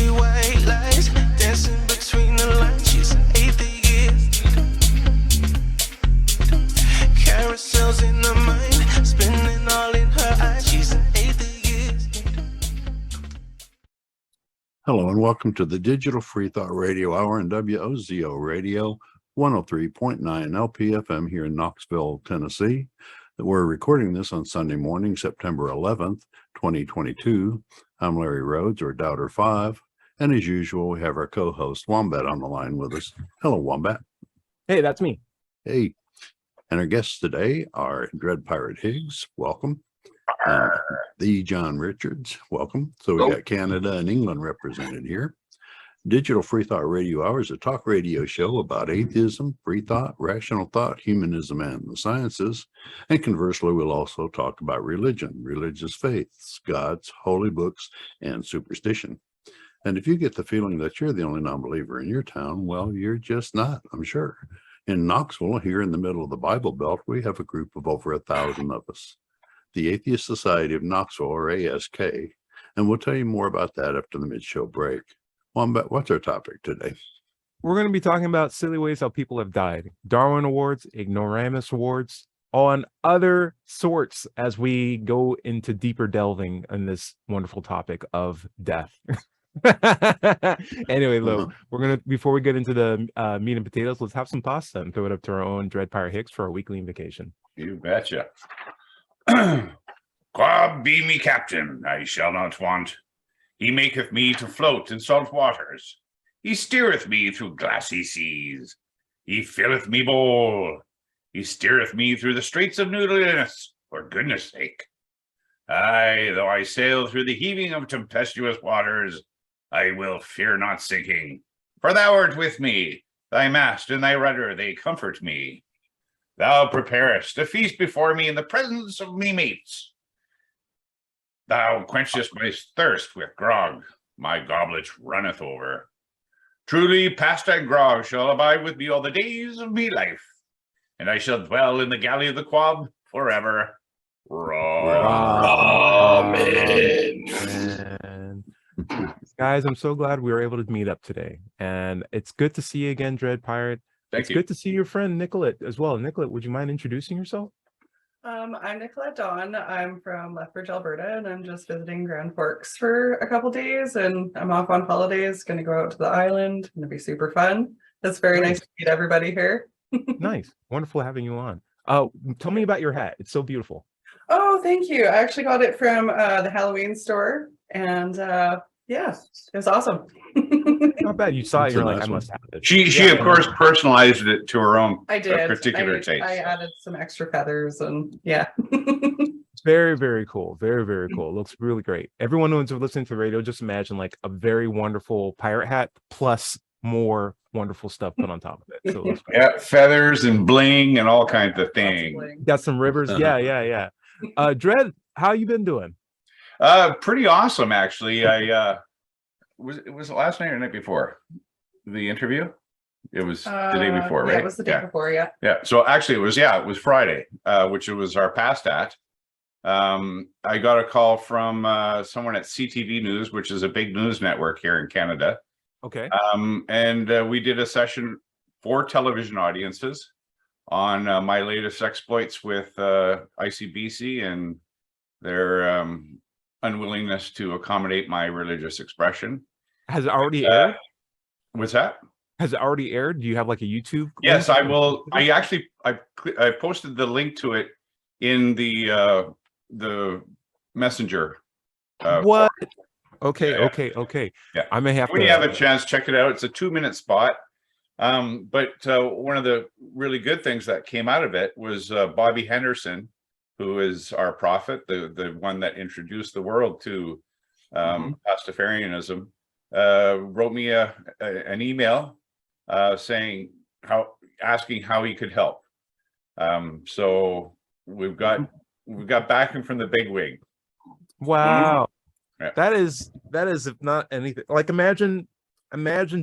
see white lies dancing between the lines. She's an atheist. Carousels in her mind, spinning all in her eyes. She's an atheist. Hello and welcome to the Digital Freethought Radio Hour on WOZO Radio 103.9 LPFM here in Knoxville, Tennessee. We're recording this on Sunday morning, September 11th, 2022. I'm Larry Rhodes, or Doubter 5, and as usual, we have our co-host Wombat on the line with us. Hello, Wombat. Hey, that's me. Hey. And our guests today are Dread Pirate Higgs, welcome. The John Richards, welcome. So we got Canada and England represented here. Digital Freethought Radio Hour is a talk radio show about atheism, free thought, rational thought, humanism, and the sciences. And conversely, we'll also talk about religion, religious faiths, gods, holy books, and superstition. And if you get the feeling that you're the only non-believer in your town, well, you're just not, I'm sure. In Knoxville, here in the middle of the Bible Belt, we have a group of over 1,000 of us. The Atheist Society of Knoxville, or ASK, and we'll tell you more about that after the mid-show break. Wombat, what's our topic today? We're going to be talking about silly ways how people have died, Darwin Awards, Ignoramus Awards, on other sorts as we go into deeper delving in this wonderful topic of death. Anyway, Lou, we're going to, before we get into the meat and potatoes, let's have some pasta and throw it up to our own Dread Pirate Hicks for our weekly invocation. You betcha. God be me captain, I shall not want. He maketh me to float in salt waters. He steereth me through glassy seas. He filleth me bowl. He steereth me through the straits of noodliness, for goodness sake. Aye, though I sail through the heaving of tempestuous waters, I will fear not sinking. For thou art with me. Thy mast and thy rudder, they comfort me. Thou preparest a feast before me in the presence of me mates. Thou quenchest my thirst with grog, my goblet runneth over. Truly past and grog shall abide with me all the days of me life, and I shall dwell in the galley of the Quab forever. Amen. Guys, I'm so glad we were able to meet up today, and it's good to see you again, Dread Pirate. It's good to see your friend Nicolette as well. Nicolette, would you mind introducing yourself? I'm Nicolette Dawn. I'm from Lethbridge, Alberta, and I'm just visiting Grand Forks for a couple days, and I'm off on holidays, going to go out to the island. Going to be super fun. It's very nice to meet everybody here. Nice. Wonderful having you on. Tell me about your hat. It's so beautiful. Oh, thank you. I actually got it from the Halloween store, and yeah, it was awesome. Not bad. You saw it, you're like, I must have it. She of course personalized it to her own particular taste. I added some extra feathers, and yeah. It's very, very cool. Very, very cool. It looks really great. Everyone who's listening to the radio, just imagine like a very wonderful pirate hat plus more wonderful stuff put on top of it. So it looks great. Yeah, feathers and bling and all kinds of things. Got some rivers. Yeah. Dread, how you been doing? Pretty awesome, actually. It was last night or night before the interview? It was the day before, right? Yeah, it was the day before, yeah. Yeah. So actually it was Friday, which it was our past at. I got a call from someone at CTV News, which is a big news network here in Canada. Okay. And we did a session for television audiences on my latest exploits with ICBC and their unwillingness to accommodate my religious expression. Has it already aired? What's that? Has it already aired? Do you have like a YouTube? Yes, I will. I posted the link to it in the messenger. What? Okay. Yeah. I may have when you have a chance, check it out. It's a 2-minute spot. But one of the really good things that came out of it was Bobby Henderson, who is our prophet, the one that introduced the world to Pastafarianism, wrote me an email asking how he could help. So we've got backing from the big wig. Wow. Yeah. That is if not anything, like imagine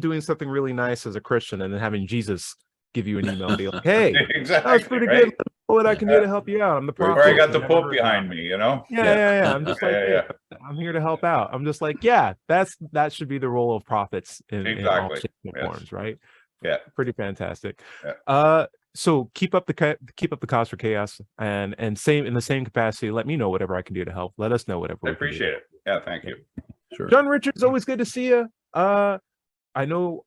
doing something really nice as a Christian and then having Jesus give you an email and be like, hey, exactly, that was pretty right? good. what I can do to help you out. I'm the Very prophet. Where I got the Never Pope heard behind about it. me, you know? Yeah. I'm just like, Yeah. I'm here to help out. I'm just like, yeah, that should be the role of prophets in all Exactly. shapes and Yes. forms, right? Yeah. Pretty fantastic. Yeah. So keep up the cause for chaos, and same in the same capacity. Let me know whatever I can do to help. Let us know whatever I we can do. appreciate it. Yeah, thank you. Sure. John Richards, always good to see you. I know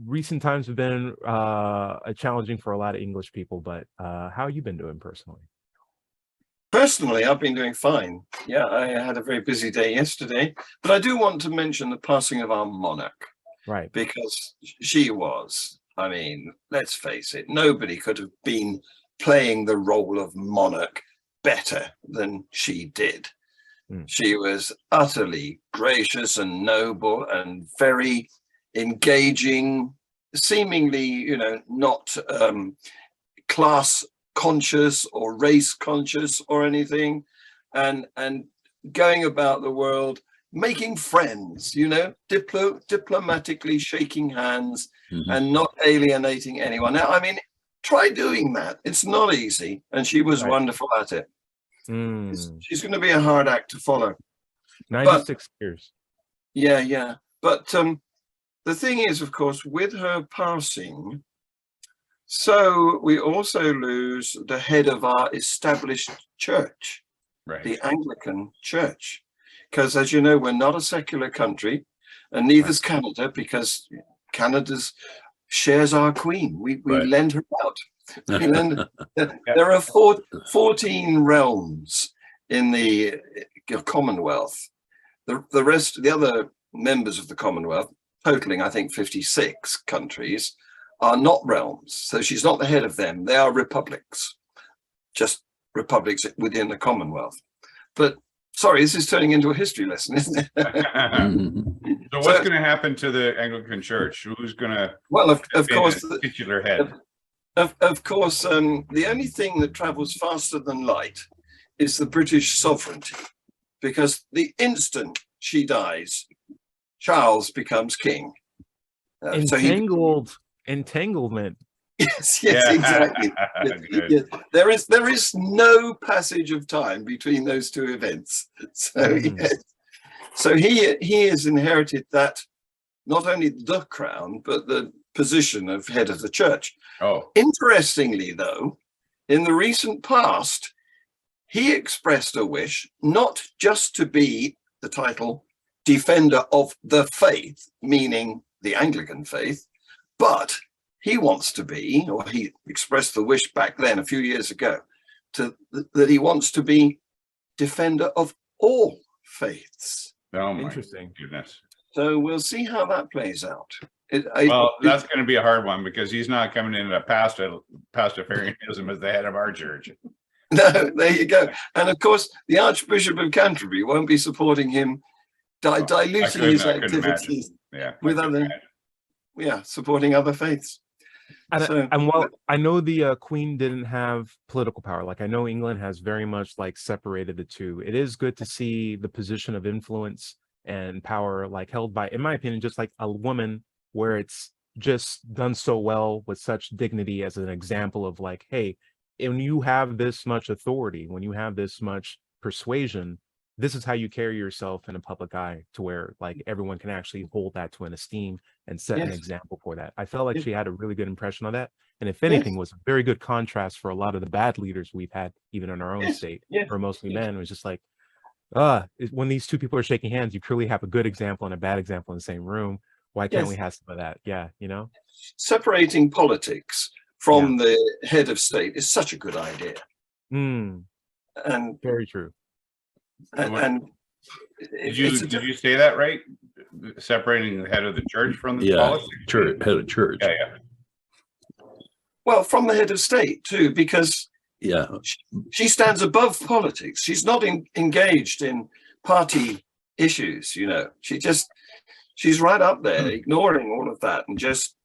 recent times have been challenging for a lot of English people, but how you been doing personally? Personally, I've been doing fine. Yeah, I had a very busy day yesterday, but I do want to mention the passing of our monarch, Right. because she was, I mean, let's face it, nobody could have been playing the role of monarch better than she did. She was utterly gracious and noble and very engaging, seemingly, you know, not class conscious or race conscious or anything, and going about the world making friends, you know, diplomatically shaking hands and not alienating anyone. Now, I mean, try doing that. It's not easy, and she was wonderful at it. She's going to be a hard act to follow. 96 years. Yeah. But the thing is, of course, with her passing, so we also lose the head of our established church, the Anglican Church. Because, as you know, we're not a secular country, and neither's Canada, because Canada's shares our queen. We lend her out. There are 14 realms in the Commonwealth. The rest, the other members of the Commonwealth, totaling, I think, 56 countries, are not realms. So she's not the head of them. They are republics, just republics within the Commonwealth. But sorry, this is turning into a history lesson, isn't it? So what's going to happen to the Anglican Church? Who's going to? Well, of course, the titular head. Of course, the only thing that travels faster than light is the British sovereignty, because the instant she dies, Charles becomes king. Entanglement. Yes, exactly. Yes. There is no passage of time between those two events. So so he has inherited that, not only the crown, but the position of head of the church. Interestingly, though, in the recent past, he expressed a wish not just to be the title defender of the faith, meaning the Anglican faith, but he wants to be, or he expressed the wish back then a few years ago, that he wants to be defender of all faiths. Oh, my Interesting. goodness. So we'll see how that plays out. That's going to be a hard one, because he's not coming in a Pastafarianism as the head of our church. No, there you go. And of course, the Archbishop of Canterbury won't be supporting him, diluting his activities with other, supporting other faiths. And while I know the Queen didn't have political power, like I know England has very much like separated the two. It is good to see the position of influence and power like held by, in my opinion, just like a woman, where it's just done so well with such dignity, as an example of like, hey, when you have this much authority, when you have this much persuasion, this is how you carry yourself in a public eye, to where like everyone can actually hold that to an esteem and set an example for that. I felt like she had a really good impression of that. And if anything, was a very good contrast for a lot of the bad leaders we've had, even in our own state, or mostly men. It was just like, when these two people are shaking hands, you clearly have a good example and a bad example in the same room. Why can't we have some of that? Yeah, you know? Separating politics from the head of state is such a good idea. And very true. And did you say that right? Separating the head of the church from the politics? Head of church. Well, from the head of state too, because she stands above politics. She's not engaged in party issues, you know. She's right up there, ignoring all of that, and just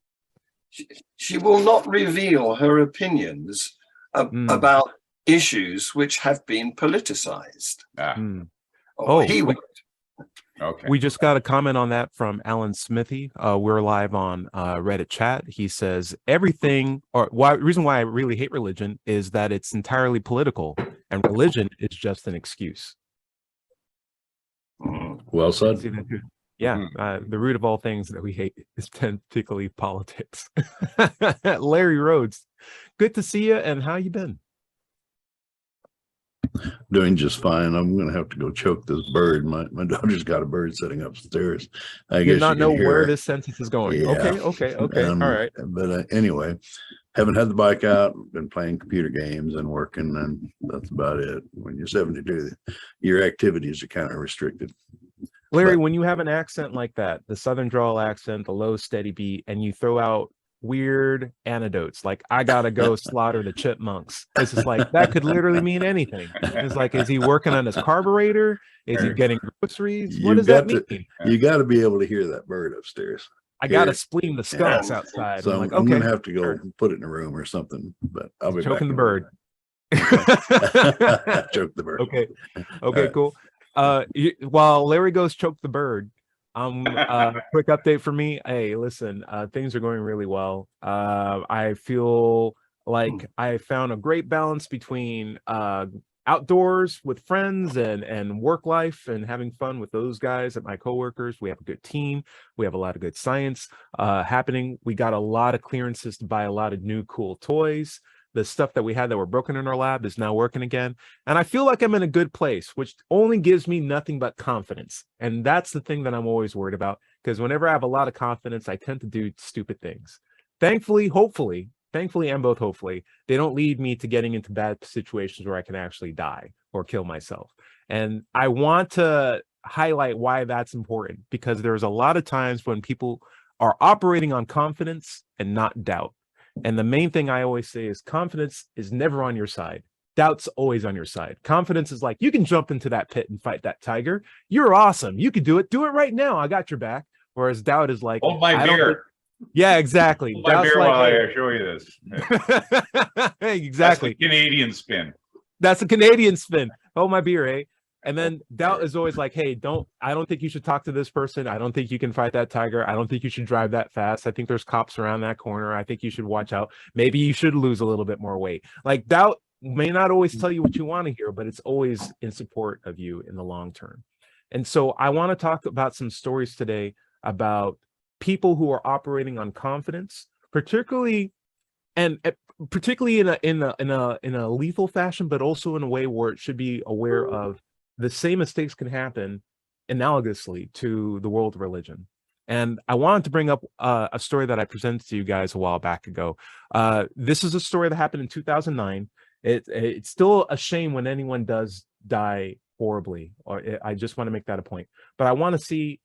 she will not reveal her opinions about issues which have been politicized. Oh, he won't. Okay. We just got a comment on that from Alan Smithy. We're live on Reddit chat. He says everything, or reason why I really hate religion is that it's entirely political, and religion is just an excuse. Well said. See that too? Yeah, the root of all things that we hate is particularly politics. Larry Rhodes, good to see you, and how you been? Doing just fine. I'm going to have to go choke this bird. My daughter's got a bird sitting upstairs. I Did guess not you know can hear where her. this sentence is going. Yeah. Okay. All right. But anyway, haven't had the bike out. Been playing computer games and working, and that's about it. When you're 72, your activities are kind of restricted. Larry, But- when you have an accent like that, the Southern drawl accent, the low steady beat, and you throw out weird anecdotes like "I gotta go slaughter the chipmunks," it's just like that could literally mean anything. It's like, is he working on his carburetor? Is he getting groceries? What You've does that got mean? You got to be able to hear that bird upstairs. I gotta here. spleen the skunks outside. So I'm like, I'm okay, going to have to go sure. put it in a room or something. But I'll be Choking back the in a bird. minute. Choke the bird. Okay, right. cool. While Larry goes choke the bird, quick update for me. Hey, listen, things are going really well. I feel like I found a great balance between outdoors with friends and work life and having fun with those guys at my coworkers. We have a good team. We have a lot of good science happening. We got a lot of clearances to buy a lot of new cool toys. The stuff that we had that were broken in our lab is now working again. And I feel like I'm in a good place, which only gives me nothing but confidence. And that's the thing that I'm always worried about, because whenever I have a lot of confidence, I tend to do stupid things. Thankfully, and both hopefully, they don't lead me to getting into bad situations where I can actually die or kill myself. And I want to highlight why that's important, because there's a lot of times when people are operating on confidence and not doubt. And the main thing I always say is confidence is never on your side. Doubt's always on your side. Confidence is like, you can jump into that pit and fight that tiger. You're awesome. You can do it. Do it right now. I got your back. Whereas doubt is like, Hold my I don't beer. yeah, exactly. Hold my Doubt's beer like, while hey. I show you this. Hey, exactly. That's the Canadian spin. That's a Canadian spin. Hold my beer, eh? And then doubt is always like, hey, I don't think you should talk to this person. I don't think you can fight that tiger. I don't think you should drive that fast. I think there's cops around that corner. I think you should watch out. Maybe you should lose a little bit more weight. Like, doubt may not always tell you what you want to hear, but it's always in support of you in the long term. And so I want to talk about some stories today about people who are operating on confidence, particularly in a lethal fashion, but also in a way where it should be aware of the same mistakes can happen analogously to the world of religion. And I wanted to bring up a story that I presented to you guys a while back ago. This is a story that happened in 2009. It's still a shame when anyone does die horribly. I just want to make that a point. But I want to see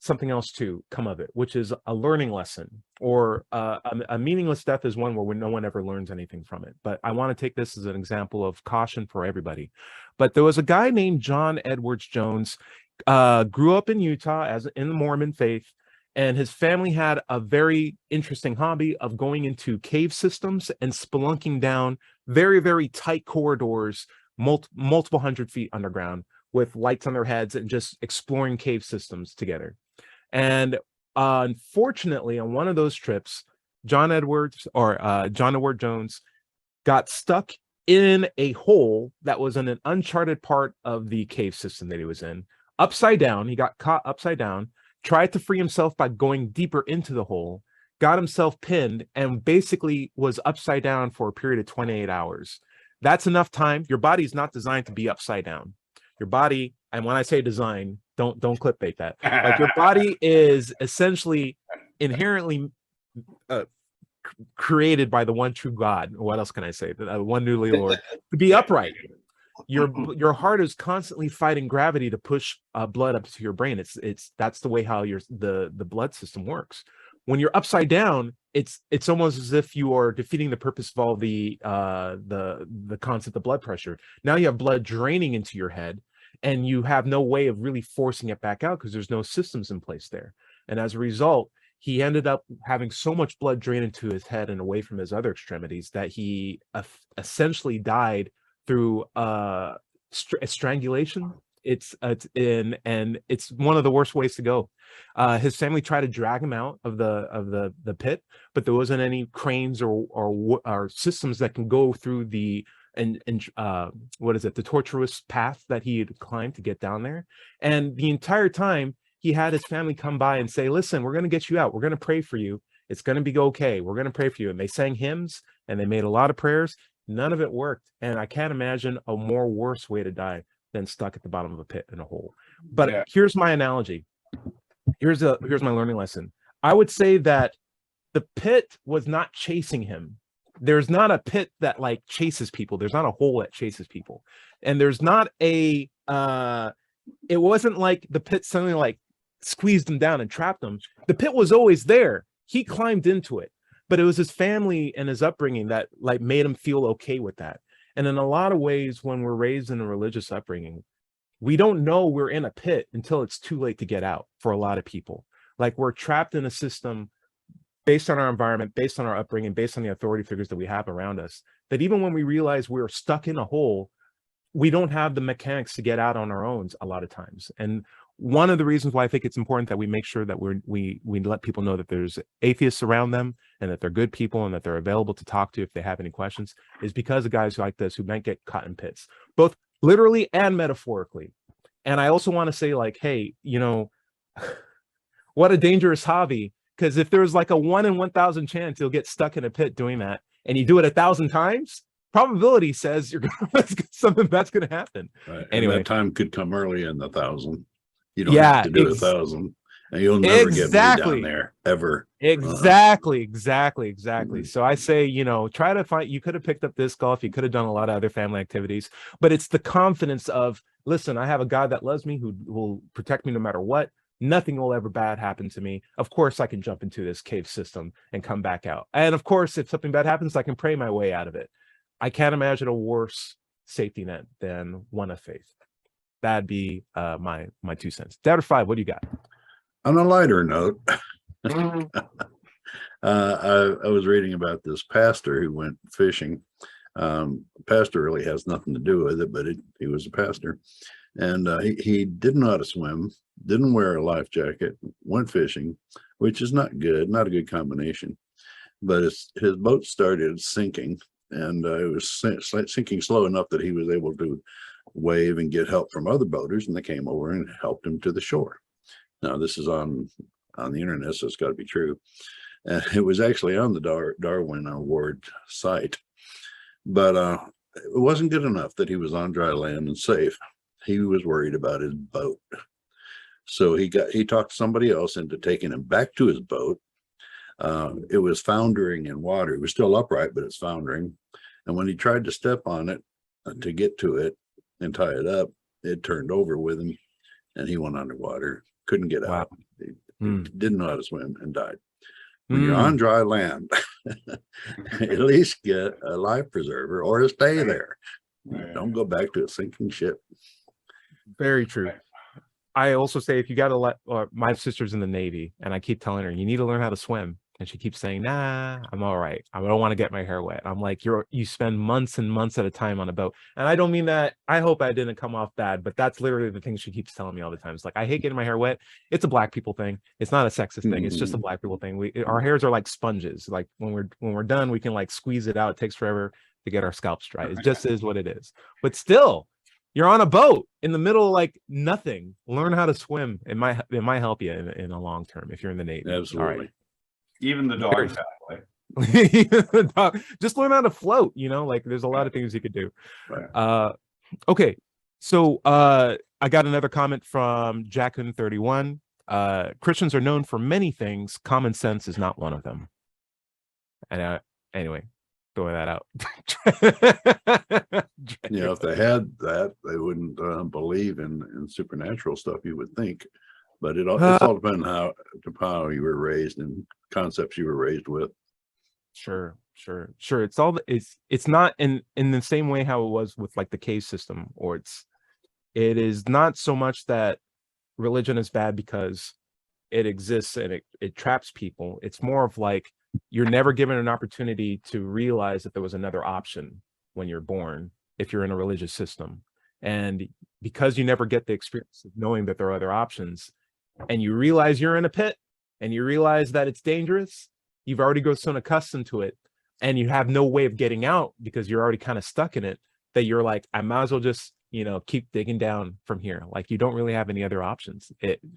something else to come of it, which is a learning lesson, or a meaningless death is one where no one ever learns anything from it. But I want to take this as an example of caution for everybody. But there was a guy named John Edwards Jones, grew up in Utah in the Mormon faith, and his family had a very interesting hobby of going into cave systems and spelunking down very, very tight corridors, multiple hundred feet underground, with lights on their heads, and just exploring cave systems together. And unfortunately, on one of those trips, John Edward Jones got stuck in a hole that was in an uncharted part of the cave system that he was in, upside down. He got caught upside down, tried to free himself by going deeper into the hole, got himself pinned, and basically was upside down for a period of 28 hours. That's enough time. Your body's not designed to be upside down. Your body, and when I say design, don't clickbait that. Like, your body is essentially inherently created by the one true God. What else can I say? The one newly Lord, to be upright. Your heart is constantly fighting gravity to push blood up to your brain. That's the way how the blood system works. When you're upside down, it's almost as if you are defeating the purpose of all the concept of blood pressure. Now you have blood draining into your head, and you have no way of really forcing it back out because there's no systems in place there. And as a result, he ended up having so much blood drain into his head and away from his other extremities that he essentially died through strangulation it's in, and it's one of the worst ways to go. His family tried to drag him out of the pit, but there wasn't any cranes or systems that can go through the what is it, the tortuous path that he had climbed to get down there. And the entire time he had his family come by and say, listen, we're going to get you out, we're going to pray for you, it's going to be okay, we're going to pray for you. And they sang hymns and they made a lot of prayers. None of it worked. And I can't imagine a more worse way to die than stuck at the bottom of a pit in a hole. But here's my analogy. Here's my learning lesson. I would say that the pit was not chasing him. There's not a pit that like chases people. There's not a hole that chases people. And there's not a it wasn't like the pit suddenly like squeezed him down and trapped him. The pit was always there. He climbed into it. But it was his family and his upbringing that like made him feel okay with that. And in a lot of ways, when we're raised in a religious upbringing, we don't know we're in a pit until it's too late to get out for a lot of people. Like we're trapped in a system based on our environment, based on our upbringing, based on the authority figures that we have around us, that even when we realize we're stuck in a hole, we don't have the mechanics to get out on our own a lot of times. And one of the reasons why I think it's important that we make sure that we let people know that there's atheists around them and that they're good people and that they're available to talk to if they have any questions is because of guys like this who might get caught in pits, both literally and metaphorically. And I also want to say like, hey, you know, what a dangerous hobby. Because if there's like a 1 in 1,000 chance you'll get stuck in a pit doing that, and you do it 1,000 times, probability says you're gonna something that's going to happen. Right. Anyway, And that time could come early in the 1,000. You don't have to do 1,000, and you'll never get me down there ever. Exactly. So I say, you know, try to find. You could have picked up disc golf. You could have done a lot of other family activities, but it's the confidence of, listen, I have a God that loves me who will protect me no matter what. Nothing will ever bad happen to me. Of course, I can jump into this cave system and come back out. And of course, if something bad happens, I can pray my way out of it. I can't imagine a worse safety net than one of faith. That'd be my 2 cents. Dad or 5, what do you got? On a lighter note, I was reading about this pastor who went fishing. Pastor really has nothing to do with it, but he was a pastor. And he didn't know how to swim, didn't wear a life jacket, went fishing, which is not good, not a good combination. But his boat started sinking, and it was sinking slow enough that he was able to wave and get help from other boaters, and they came over and helped him to the shore. Now, this is on the internet, so it's got to be true. And it was actually on the Darwin Award site. But it wasn't good enough that he was on dry land and safe. He was worried about his boat. So he talked somebody else into taking him back to his boat. It was foundering in water. It was still upright, but it's foundering. And when he tried to step on it to get to it and tie it up, it turned over with him, and he went underwater, couldn't get out. He didn't know how to swim and died. When you're on dry land, at least get a life preserver or stay there. Don't go back to a sinking ship. Very true. I also say if you got to let, my sister's in the Navy, and I keep telling her, you need to learn how to swim. And she keeps saying, nah, I'm all right. I don't want to get my hair wet. I'm like, you spend months and months at a time on a boat. And I don't mean that. I hope I didn't come off bad, but that's literally the thing she keeps telling me all the time. It's like, I hate getting my hair wet. It's a black people thing. It's not a sexist thing. It's just a black people thing. Our hairs are like sponges. Like when we're done, we can like squeeze it out. It takes forever to get our scalps dry. It just is what it is. But still, you're on a boat in the middle of like nothing. Learn how to swim. It might help you in a long term if you're in the Navy. Absolutely. All right. Even the dog family. Just learn how to float, you know, like there's a lot of things you could do. Right. Okay. So I got another comment from Jackun31. Christians are known for many things. Common sense is not one of them. And anyway, throwing that out. You know, if they had that, they wouldn't believe in supernatural stuff, you would think. But it's all depends how you were raised and concepts you were raised with. Sure. It's not in the same way how it was with like the cave system, or it is not so much that religion is bad because it exists and it traps people. It's more of like you're never given an opportunity to realize that there was another option when you're born if you're in a religious system. And because you never get the experience of knowing that there are other options, and you realize you're in a pit and you realize that it's dangerous, you've already grown so accustomed to it and you have no way of getting out because you're already kind of stuck in it, that you're like, I might as well just, keep digging down from here. Like, you don't really have any other options,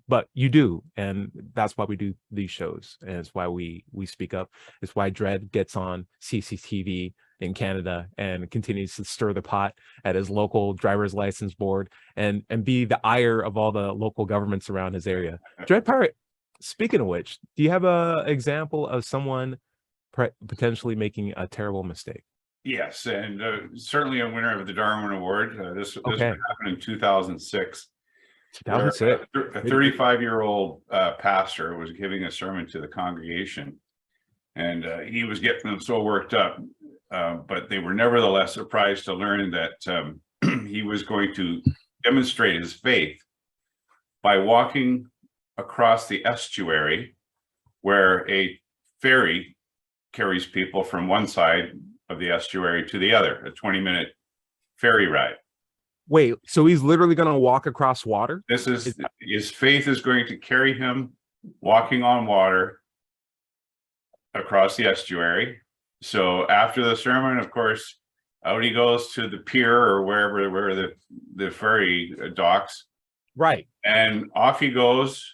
but you do. And that's why we do these shows. And it's why we speak up. It's why Dread gets on CCTV in Canada and continues to stir the pot at his local driver's license board and be the ire of all the local governments around his area. Dread Pirate, speaking of which, do you have a example of someone potentially making a terrible mistake? Yes, and certainly a winner of the Darwin Award. This happened in 2006. 2006. A 35-year-old pastor was giving a sermon to the congregation, and he was getting them so worked up, but they were nevertheless surprised to learn that he was going to demonstrate his faith by walking across the estuary where a ferry carries people from one side of the estuary to the other, a 20-minute ferry ride. Wait, so he's literally going to walk across water? His faith is going to carry him walking on water across the estuary. So after the sermon, of course, out he goes to the pier or where the ferry docks. Right. And off he goes,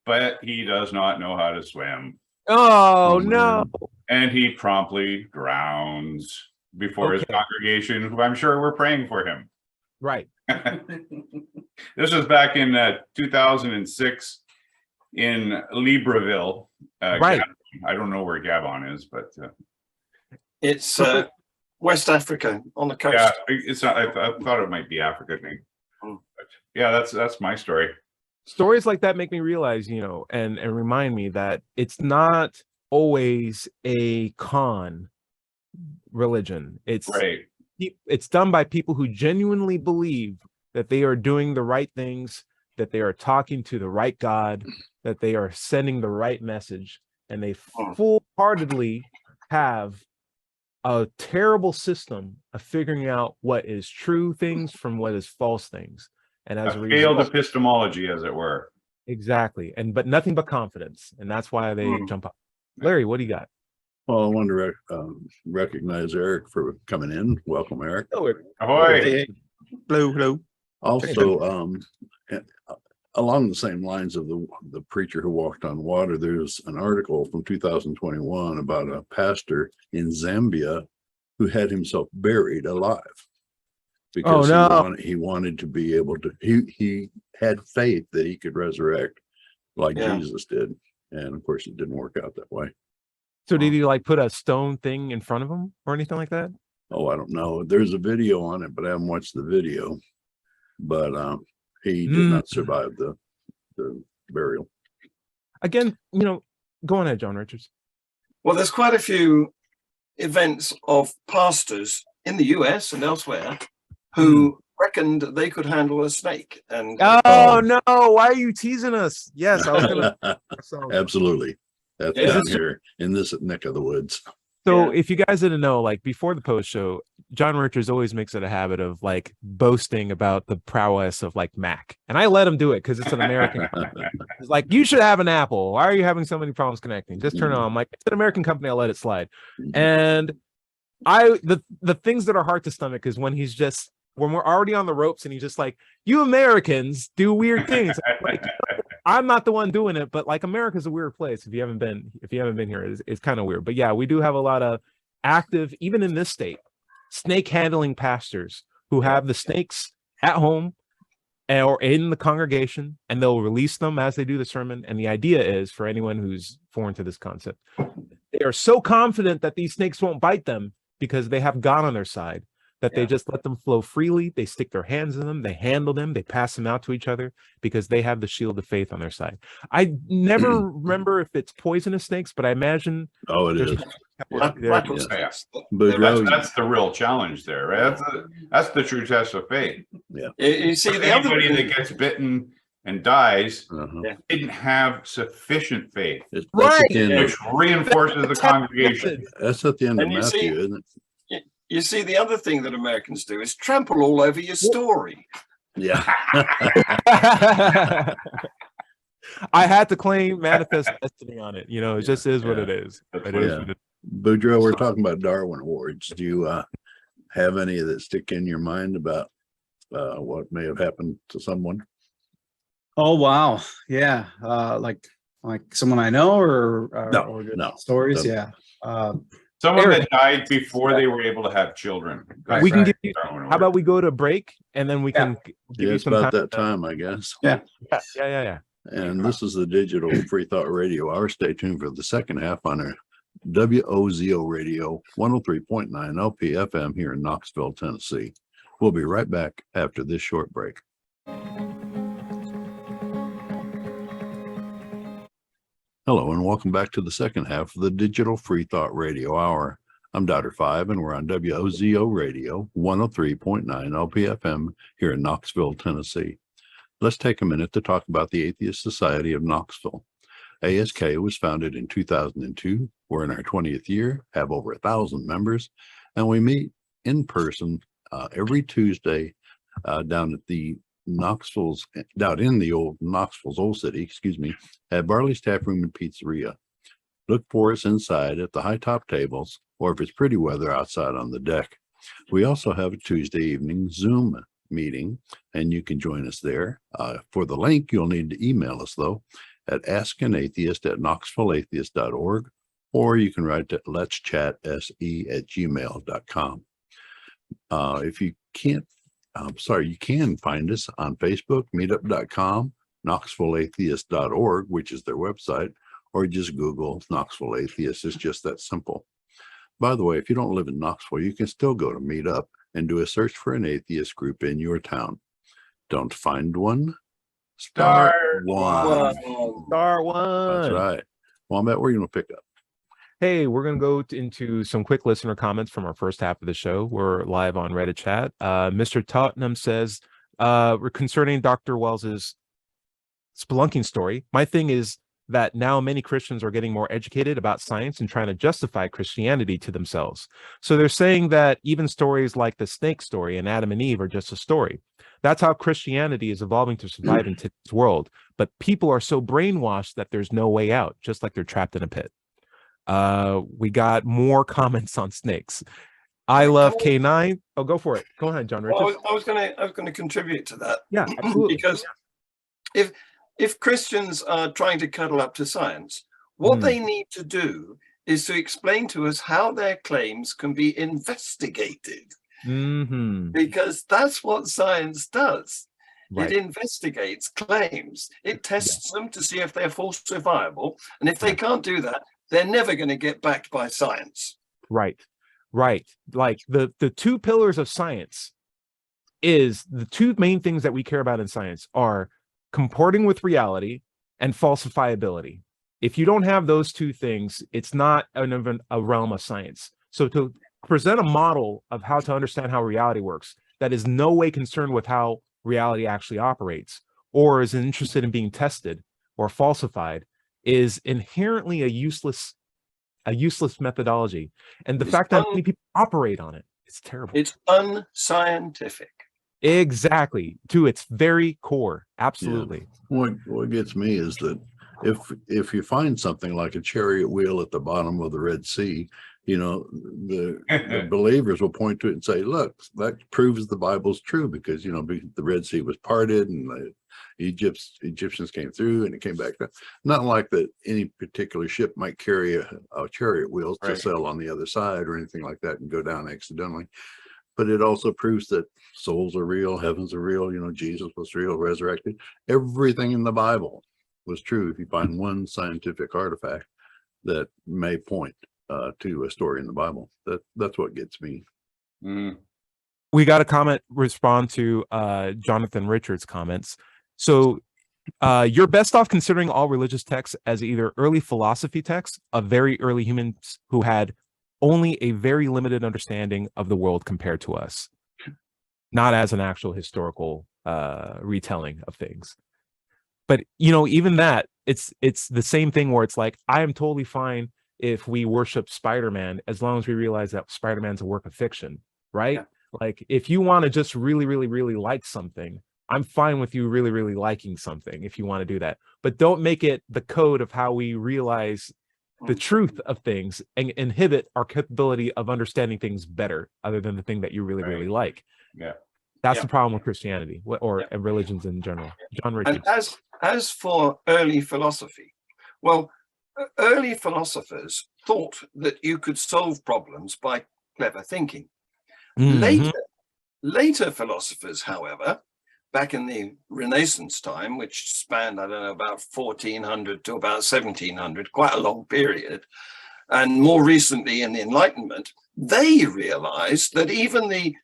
but he does not know how to swim. Oh, no. And he promptly drowns before his congregation, who I'm sure were praying for him. Right. This was back in 2006 in Libreville. Right. Gabon. I don't know where Gabon is, but It's West Africa on the coast. yeah, it's not. I thought it might be Africa thing. But yeah, that's my story. Stories like that make me realize, and remind me that it's not always a con religion. It's Right. It's done by people who genuinely believe that they are doing the right things, that they are talking to the right God, that they are sending the right message, and they full-heartedly have a terrible system of figuring out what is true things from what is false things. And as a failed result, epistemology, as it were. exactly, but nothing but confidence, and that's why they jump up. Larry, what do you got? Well, I want to recognize Eric for coming in. Welcome, Eric. Ahoy! Hello. Also, along the same lines of the preacher who walked on water, there's an article from 2021 about a pastor in Zambia who had himself buried alive because he wanted to be able to. He had faith that he could resurrect like Jesus did, and of course, it didn't work out that way. So did he put a stone thing in front of him or anything like that? Oh, I don't know. There's a video on it, but I haven't watched the video. But he did not survive the burial. Again, go on ahead, John Richards. Well, there's quite a few events of pastors in the US and elsewhere who reckoned they could handle a snake. And no, why are you teasing us? Yes, I was gonna. Absolutely. That's down here in this neck of the woods. So if you guys didn't know, before the post show, John Richards always makes it a habit of boasting about the prowess of Mac. And I let him do it because it's an American company. It's you should have an Apple. Why are you having so many problems connecting? Just turn it on. I'm like, it's an American company, I'll let it slide. And the things that are hard to stomach is when he's just, when we're already on the ropes and he's just you Americans do weird things. I'm not the one doing it, but America's a weird place. If you haven't been here, it's kind of weird. But yeah, we do have a lot of active, even in this state, snake handling pastors who have the snakes at home or in the congregation, and they'll release them as they do the sermon. And the idea is, for anyone who's foreign to this concept, they are so confident that these snakes won't bite them because they have God on their side, that they just let them flow freely. They stick their hands in them, they handle them, they pass them out to each other because they have the shield of faith on their side. I never remember if it's poisonous snakes, but I imagine. Oh, it is. Rattlesnakes. But That's the real challenge there, right? That's the true test of faith. Yeah. You see, the other Anybody thing, that gets bitten and dies didn't have sufficient faith, That's Right. at the end which reinforces the congregation. That's at the end of And you see- Matthew, isn't it? you see, the other thing that Americans do is trample all over your story. Yeah. I had to claim manifest destiny on it. It just is what yeah. it is. That's It what is Yeah. what it- Boudreaux, we're talking about Darwin Awards. Do you have any that stick in your mind about what may have happened to someone? Oh wow, yeah. Like someone I know, or or just no. stories. Doesn't- Yeah. Someone Eric. that died before they were able to have children. Right, we can right. give you. How about we go to break and then we can give Yeah, you it's some about time. that time, I guess. Yeah. And this is the digital Freethought Radio hour. Stay tuned for the second half on our WOZO Radio 103.9 LPFM here in Knoxville, Tennessee. We'll be right back after this short break. Hello, and welcome back to the second half of the digital Freethought Radio hour. I'm Dr. Five, and we're on WOZO Radio 103.9 LPFM here in Knoxville, Tennessee. Let's take a minute to talk about the Atheist Society of Knoxville. ASK was founded in 2002. We're in our 20th year, have over 1,000 members, and we meet in person every Tuesday down at the down in the old Knoxville's Old City, at Barley's Tap Room and Pizzeria. Look for us inside at the high top tables, or if it's pretty weather, outside on the deck. We also have a Tuesday evening Zoom meeting, and you can join us there. For the link, you'll need to email us, though, at askanatheist@knoxvilleatheist.org, or you can write to letschatse@gmail.com. If you can't, you can find us on Facebook, meetup.com, knoxvilleatheist.org, which is their website, or just Google Knoxville Atheist. It's just that simple. By the way, if you don't live in Knoxville, you can still go to Meetup and do a search for an atheist group in your town. Don't find one? Start one. Star one. That's right. Wombat, where are you going to pick up? Hey, we're going to go into some quick listener comments from our first half of the show. We're live on Reddit chat. Mr. Tottenham says, concerning Dr. Wells's spelunking story, my thing is that now many Christians are getting more educated about science and trying to justify Christianity to themselves. So they're saying that even stories like the snake story and Adam and Eve are just a story. That's how Christianity is evolving to survive in today's world. But people are so brainwashed that there's no way out, just like they're trapped in a pit. We got more comments on snakes. I love K9. Oh, go for it. Go ahead, John Richards. Well, I was going to contribute to that. Yeah, absolutely. Because if Christians are trying to cuddle up to science, what they need to do is to explain to us how their claims can be investigated. Because that's what science does. Right. It investigates claims. It tests them to see if they're falsifiable. And if they can't do that, they're never going to get backed by science. Right. Like the two pillars of science is the two main things that we care about in science are comporting with reality and falsifiability. If you don't have those two things, it's not a realm of science. So to present a model of how to understand how reality works that is no way concerned with how reality actually operates, or is interested in being tested or falsified, is inherently a useless methodology. And the fact that many people operate on it, it's terrible. It's unscientific. Exactly, to its very core. Absolutely. Yeah. What gets me is that if you find something like a chariot wheel at the bottom of the Red Sea, the believers will point to it and say, look, that proves the Bible's true, because the Red Sea was parted and the Egyptians came through and it came back down. Not like that any particular ship might carry a chariot wheel to sail on the other side or anything like that and go down accidentally. But it also proves that souls are real, heavens are real, Jesus was real, resurrected. Everything in the Bible was true. If you find one scientific artifact that may point to a story in the Bible, that's what gets me. We got a respond to Jonathan Richards' comments. So you're best off considering all religious texts as either early philosophy texts of very early humans who had only a very limited understanding of the world compared to us, not as an actual historical retelling of things. But even that, it's the same thing where it's like, I am totally fine if we worship Spider-Man as long as we realize that Spider-Man's a work of fiction, right? Yeah. Like if you want to just really, really, really like something, I'm fine with you really, really liking something if you want to do that, but don't make it the code of how we realize the truth of things and inhibit our capability of understanding things better, other than the thing that you really, really like. Yeah. That's the problem with Christianity or religions in general. John Richards. And as for early philosophy, well, early philosophers thought that you could solve problems by clever thinking. Later philosophers, however, back in the Renaissance time, which spanned, I don't know, about 1400 to about 1700, quite a long period, and more recently in the Enlightenment, they realized that even the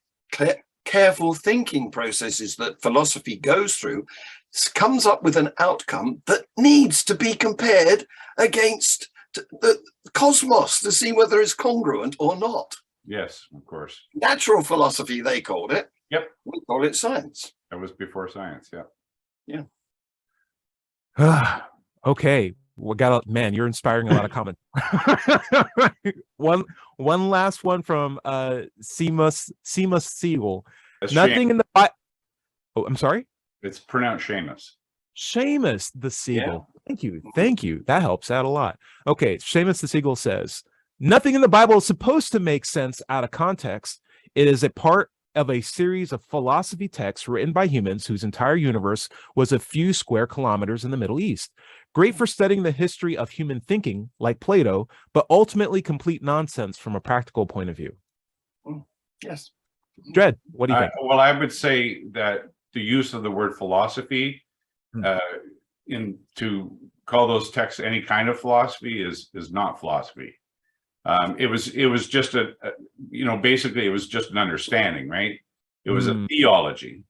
careful thinking processes that philosophy goes through comes up with an outcome that needs to be compared against the cosmos to see whether it's congruent or not. Yes, of course. Natural philosophy, they called it. Yep. We call it science. That was before science. Yeah. Yeah. Okay. We got man, you're inspiring a lot of comments. one last one from Seamus Siegel. That's Nothing Seamus. in the Bible. Oh, I'm sorry. It's pronounced Seamus. Seamus the Seagull. Thank you. That helps out a lot. Okay, Seamus the Seagull says, nothing in the Bible is supposed to make sense out of context. It is a part of a series of philosophy texts written by humans whose entire universe was a few square kilometers in the Middle East. Great for studying the history of human thinking, like Plato, but ultimately complete nonsense from a practical point of view. Yes. Dred, what do you think? Well, I would say that the use of the word philosophy to call those texts any kind of philosophy is not philosophy. It was just basically it was just an understanding, right? It was a theology,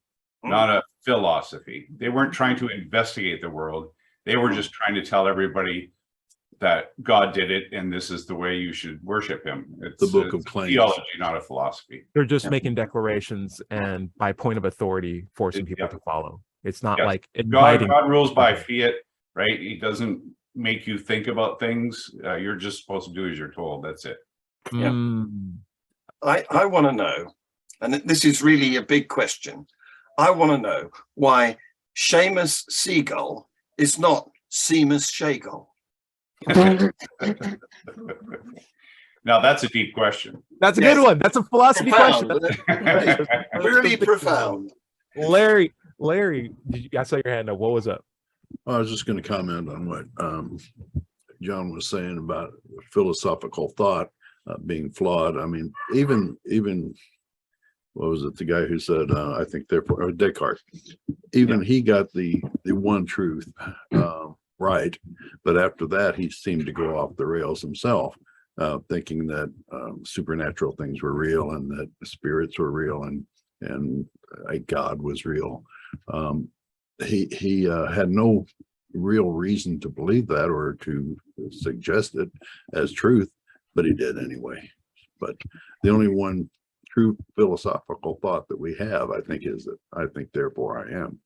not a philosophy. They weren't trying to investigate the world. They were just trying to tell everybody that God did it and this is the way you should worship him. It's The book of claims. Theology, not a philosophy. They're just making declarations and by point of authority forcing people to follow. It's not like inviting. God rules by fiat, right? He doesn't make you think about things. You're just supposed to do as you're told. That's it. Yeah. I want to know, and this is really a big question. I want to know why Seamus Seagull is not Seamus Shagall. Now that's a deep question. That's a good one. That's a philosophy question. Really profound. Larry, I saw your hand up. What was up? I was just going to comment on what John was saying about philosophical thought being flawed. I mean, even what was it? The guy who said, I think therefore, Descartes. Even he got the one truth right, but after that he seemed to go off the rails himself, thinking that supernatural things were real and that spirits were real and God was real. He had no real reason to believe that or to suggest it as truth, but he did anyway. But the only one true philosophical thought that we have, I think, is that I think therefore I am.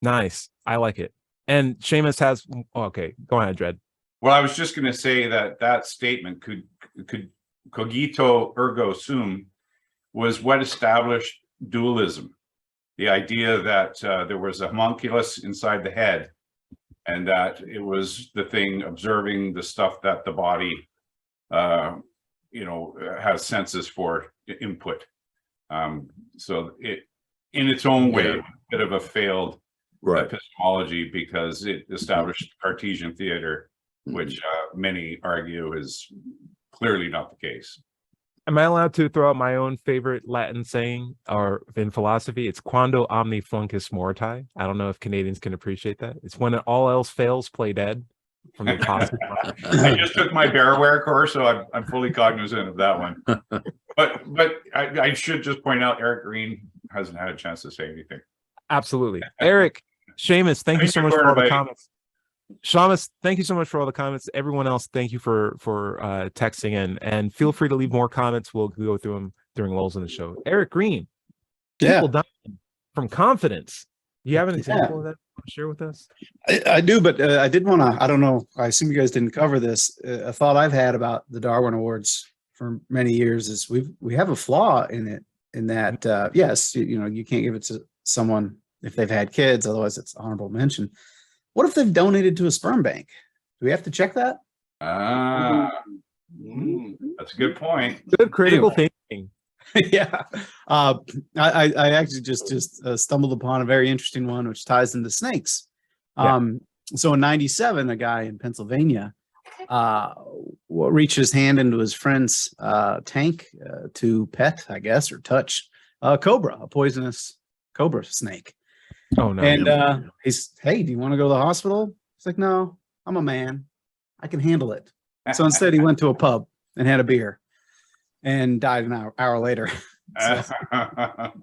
Nice. I like it. And Seamus has, okay, go ahead, Dred. Well, I was just going to say that statement could cogito ergo sum was what established dualism. The idea that there was a homunculus inside the head and that it was the thing observing the stuff that the body, has senses for input. So it, in its own way, a bit of a failed epistemology because it established Cartesian theater, which many argue is clearly not the case. Am I allowed to throw out my own favorite Latin saying or in philosophy? It's quando omni fluncus morti. I don't know if Canadians can appreciate that. It's when all else fails, play dead. From the Apostle. I just took my Bearware course, so I'm fully cognizant of that one. But I should just point out Eric Green hasn't had a chance to say anything. Absolutely. Eric, Seamus, thank you so much for all the comments. Seamus, thank you so much for all the comments. Everyone else, thank you for texting in, and feel free to leave more comments. We'll go through them during lulls in the show. Eric Green, people dying from confidence. Do you have an example of that to share with us? I do, but I did want to, I don't know, I assume you guys didn't cover this. A thought I've had about the Darwin Awards for many years is we have a flaw in it, in that, yes, you can't give it to someone if they've had kids. Otherwise, it's honorable mention. What if they've donated to a sperm bank? Do we have to check that? That's a good point. Good critical thinking. Yeah. I actually just stumbled upon a very interesting one, which ties into snakes. So in 97, a guy in Pennsylvania reached his hand into his friend's tank to pet, I guess, or touch a cobra, a poisonous cobra snake. Oh no. And he's, hey, do you want to go to the hospital? He's like, no, I'm a man. I can handle it. So instead he went to a pub and had a beer and died an hour later.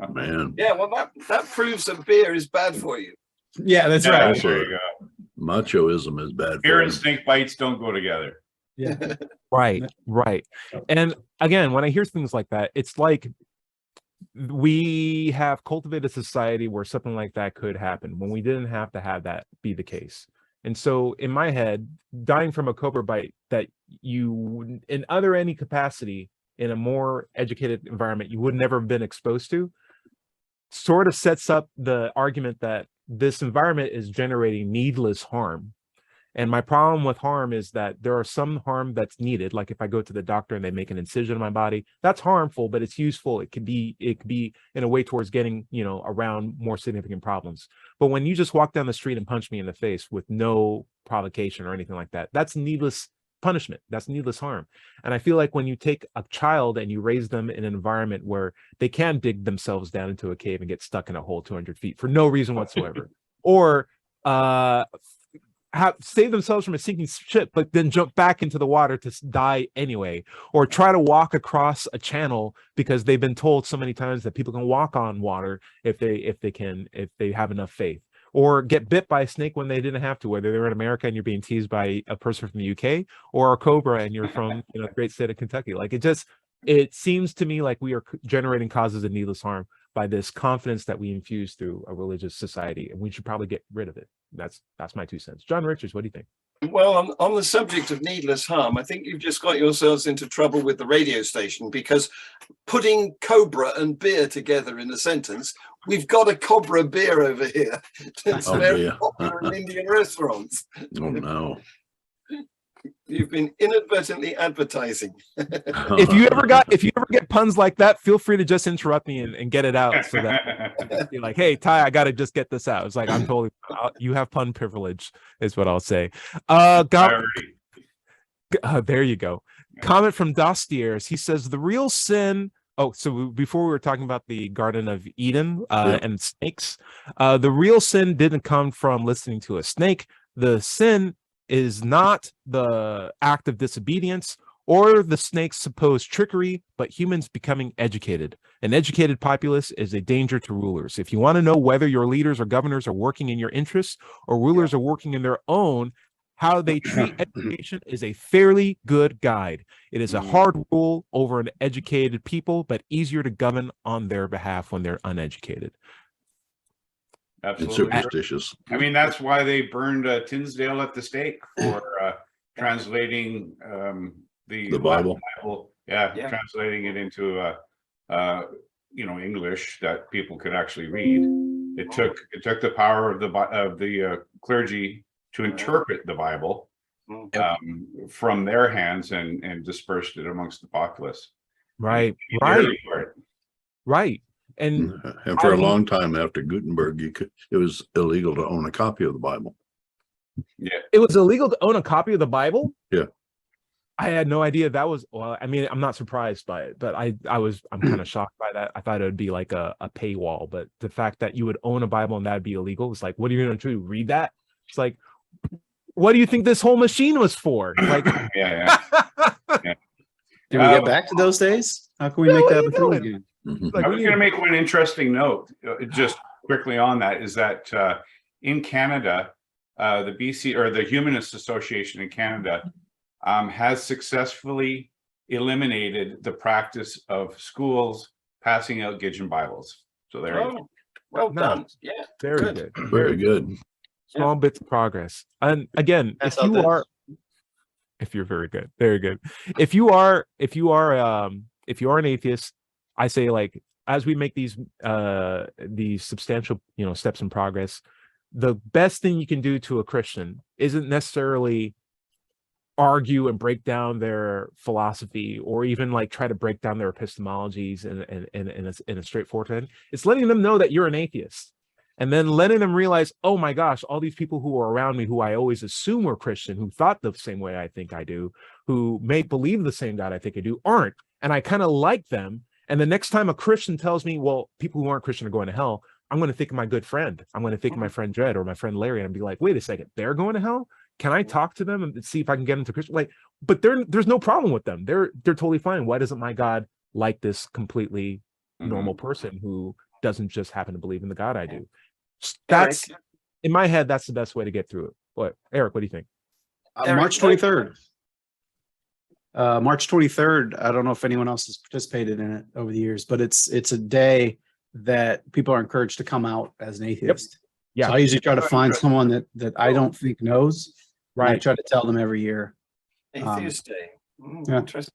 Man. Yeah, well, that proves that beer is bad for you. Yeah, that's right. There you go. Machoism is bad Beer for and him. snake bites don't go together. Yeah. Right. And again, when I hear things like that, it's like we have cultivated a society where something like that could happen when we didn't have to have that be the case. And so in my head, dying from a cobra bite that you, in any capacity, in a more educated environment, you would never have been exposed to, sort of sets up the argument that this environment is generating needless harm. And my problem with harm is that there are some harm that's needed. Like if I go to the doctor and they make an incision in my body, that's harmful, but it's useful. It could be in a way towards getting, around more significant problems. But when you just walk down the street and punch me in the face with no provocation or anything like that, that's needless punishment. That's needless harm. And I feel like when you take a child and you raise them in an environment where they can dig themselves down into a cave and get stuck in a hole 200 feet for no reason whatsoever, or save themselves from a sinking ship, but then jump back into the water to die anyway, or try to walk across a channel because they've been told so many times that people can walk on water if they have enough faith, or get bit by a snake when they didn't have to, whether they're in America and you're being teased by a person from the UK, or a cobra and you're from the great state of Kentucky. Like it seems to me like we are generating causes of needless harm by this confidence that we infuse through a religious society, and we should probably get rid of it. That's my 2 cents. John Richards, what do you think? Well, on the subject of needless harm, I think you've just got yourselves into trouble with the radio station, because putting cobra and beer together in a sentence, we've got a cobra beer over here that's very popular in Indian restaurants. Oh no. You've been inadvertently advertising. If you ever get puns like that, feel free to just interrupt me and get it out, so that you're like, hey Ty, I gotta just get this out. It's like, I'm totally you have pun privilege is what I'll say. There you go. Comment from Dostiers. He says the real sin. Oh, so before we were talking about the Garden of Eden and snakes, the real sin didn't come from listening to a snake. The sin is not the act of disobedience or the snake's supposed trickery, but humans becoming educated. An educated populace is a danger to rulers. If you want to know whether your leaders or governors are working in your interests or rulers are working in their own, how they treat education is a fairly good guide. It is a hard rule over an educated people, but easier to govern on their behalf when they're uneducated. Absolutely. And superstitious. I mean, that's why they burned Tinsdale at the stake for translating the Bible. Yeah, translating it into English that people could actually read. It took the power of the clergy to interpret the Bible from their hands and dispersed it amongst the populace. Right. And for a long time after Gutenberg, it was illegal to own a copy of the Bible. Yeah, it was illegal to own a copy of the Bible. Yeah, I had no idea that was. Well, I mean, I'm not surprised by it, but I'm kind of shocked by that. I thought it would be like a paywall, but the fact that you would own a Bible and that'd be illegal, it's like, what are you going to do? Read that? It's like, what do you think this whole machine was for? Like, yeah. Can we get back to those days? How can we make that a thing again? Like, I was going to make one interesting note, just quickly on that, is that in Canada, the BC or the Humanist Association in Canada has successfully eliminated the practice of schools passing out Gidgeon Bibles. So there you go. Well done. Yeah, very good. Very good. Small bits of progress. And again, if you're very good, very good. If you are an atheist, I say, like, as we make these substantial, steps in progress, the best thing you can do to a Christian isn't necessarily argue and break down their philosophy, or even like try to break down their epistemologies in a straightforward way. It's letting them know that you're an atheist, and then letting them realize, oh my gosh, all these people who are around me, who I always assume were Christian, who thought the same way I think I do, who may believe the same God I think I do, aren't. And I kind of like them. And the next time a Christian tells me, well, people who aren't Christian are going to hell, I'm going to think of my good friend. I'm going to think of my friend Dred or my friend Larry, and be like, wait a second, they're going to hell? Can I talk to them and see if I can get them to Christian? Like, but there's no problem with them. They're totally fine. Why doesn't my God like this completely normal person who doesn't just happen to believe in the God I do? That's in my head. That's the best way to get through it. What, Eric? What do you think? March 23rd. March 23rd. I don't know if anyone else has participated in it over the years, but it's a day that people are encouraged to come out as an atheist. Yeah. So I usually try to find someone that I don't think knows. Right. And I try to tell them every year. Atheist Day. Yeah. Interesting.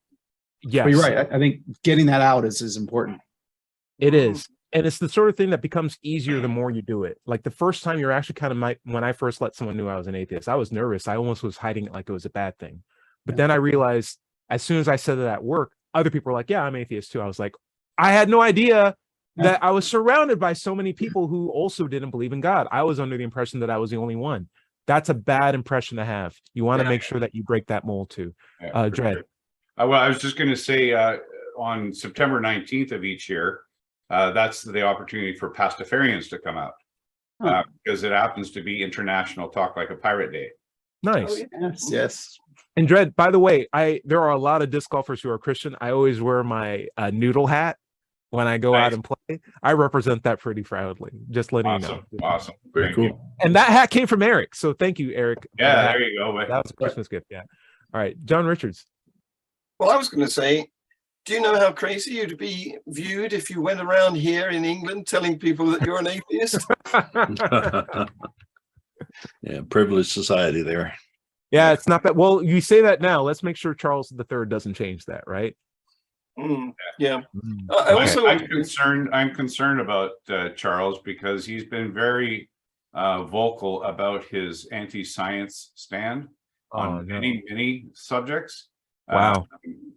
Yes. But you're right. I think getting that out is important. It is. And it's the sort of thing that becomes easier the more you do it. Like the first time, you're actually kind of when I first let someone know I was an atheist, I was nervous. I almost was hiding it like it was a bad thing. But then I realized, as soon as I said it at work, other people were like, yeah, I'm atheist too. I was like, I had no idea that I was surrounded by so many people who also didn't believe in God. I was under the impression that I was the only one. That's a bad impression to have. You want to make sure that you break that mold too. Dred. Sure. Well, I was just going to say, on September 19th of each year, that's the opportunity for Pastafarians to come out, because it happens to be International Talk Like a Pirate Day. Nice. Yes. And Dred, by the way, there are a lot of disc golfers who are Christian. I always wear my noodle hat when I go out and play. I represent that pretty proudly. Just letting you know. Awesome. Very cool. You. And that hat came from Eric. So thank you, Eric. Yeah, there you go. That was a Christmas gift. Yeah. All right. John Richards. Well, I was going to say, do you know how crazy you'd be viewed if you went around here in England telling people that you're an atheist? Yeah, privileged society there. Yeah, it's not that. Well, you say that now. Let's make sure Charles III doesn't change that, right? Yeah. I'm concerned about Charles, because he's been very vocal about his anti-science stand on many subjects. Wow.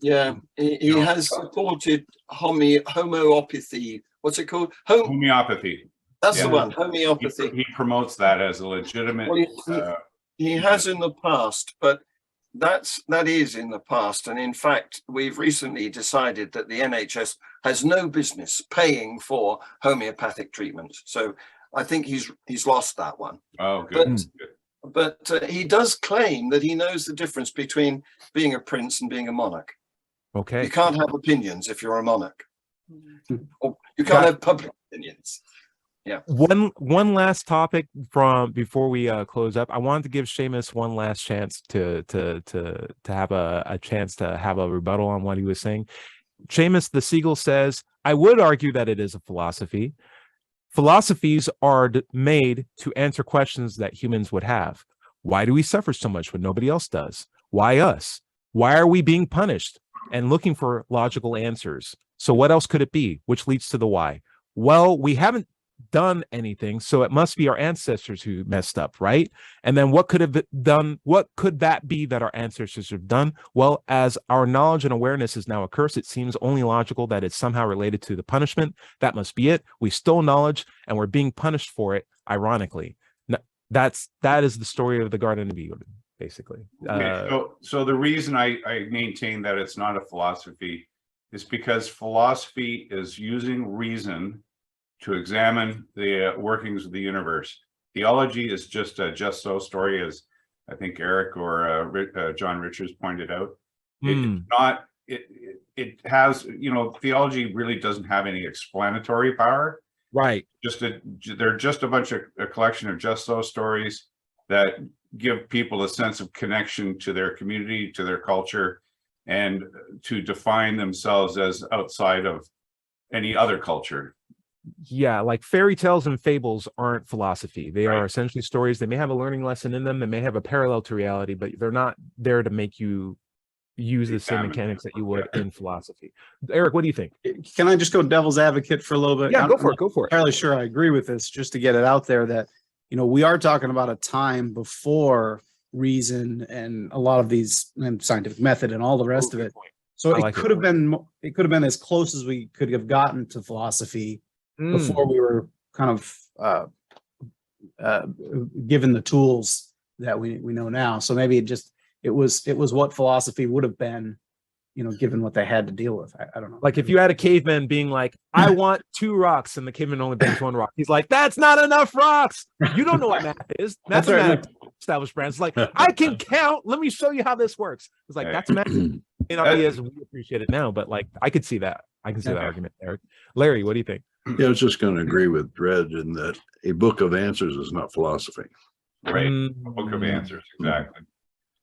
Yeah, he has supported homeopathy. What's it called? Homeopathy. That's the one. Homeopathy. He promotes that as a legitimate. Well, he has in the past, but that is in the past. And in fact, we've recently decided that the NHS has no business paying for homeopathic treatments. So I think he's lost that one. Oh, good. But he does claim that he knows the difference between being a prince and being a monarch. Okay. You can't have opinions if you're a monarch. Or you can't have public opinions. Yeah. One last topic from before we close up. I wanted to give Seamus one last chance to have a chance to have a rebuttal on what he was saying. Seamus the Seagull says, I would argue that it is a philosophy. Philosophies are made to answer questions that humans would have. Why do we suffer so much when nobody else does? Why us? Why are we being punished? And looking for logical answers. So what else could it be? Which leads to the why. Well, we haven't done anything, so it must be our ancestors who messed up, right? And then what could that be that our ancestors have done? Well, as our knowledge and awareness is now a curse, it seems only logical that it's somehow related to the punishment. That must be it. We stole knowledge and we're being punished for it, ironically. That is the story of the Garden of Eden, basically. So the reason I maintain that it's not a philosophy is because philosophy is using reason to examine the workings of the universe. Theology is just a just so story, as I think Eric or John Richards pointed out. It's not. It has, theology really doesn't have any explanatory power. Right. They're just a collection of just so stories that give people a sense of connection to their community, to their culture, and to define themselves as outside of any other culture. Yeah, like fairy tales and fables aren't philosophy. They are essentially stories. They may have a learning lesson in them. They may have a parallel to reality, but they're not there to make you use the same mechanics that you would in philosophy. Eric, what do you think? Can I just go devil's advocate for a little bit? Yeah, I'm go for not it. Go for it. entirely sure I agree with this, just to get it out there that, we are talking about a time before reason and a lot of these and scientific method and all the rest of it. So it could have been as close as we could have gotten to philosophy before we were kind of given the tools that we know now. So maybe it was what philosophy would have been, given what they had to deal with. I don't know. Like if you had a caveman being like, I want 2 rocks, and the caveman only brings 1 rock. He's like, that's not enough rocks. You don't know what math is. Mathematics established brands. Like, I can count. Let me show you how this works. It's like, that's math. May not be as we appreciate it now, but like I could see that. I can see that argument, Eric. Larry, what do you think? Yeah, I was just going to agree with Dredd in that a book of answers is not philosophy. Right. A book of answers, exactly.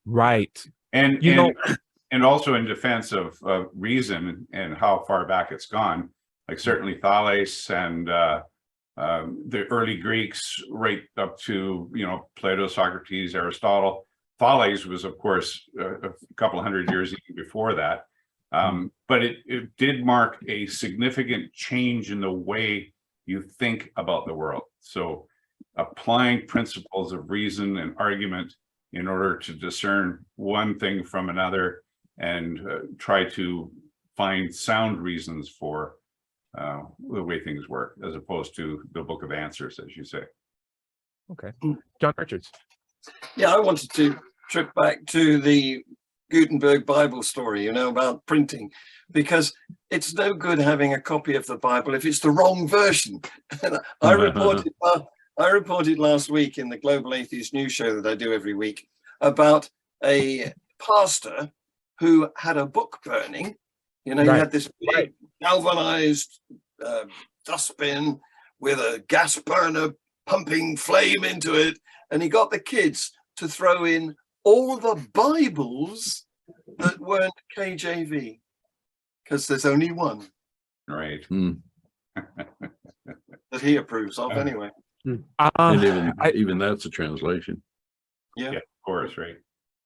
Right. And also in defense of reason and how far back it's gone, like certainly Thales and the early Greeks, right up to Plato, Socrates, Aristotle. Thales was, of course, a couple hundred years even before that. But it did mark a significant change in the way you think about the world. So applying principles of reason and argument in order to discern one thing from another and try to find sound reasons for the way things work, as opposed to the book of answers, as you say. Okay. John Richards. Yeah, I wanted to trip back to the Gutenberg Bible story, about printing, because it's no good having a copy of the Bible if it's the wrong version. I reported last week in the Global Atheist News Show that I do every week about a pastor who had a book burning. He had this big galvanized dustbin with a gas burner pumping flame into it, and he got the kids to throw in all the Bibles that weren't KJV, because there's only one. Right. That he approves of anyway. And even that's a translation. Yeah, of course, right.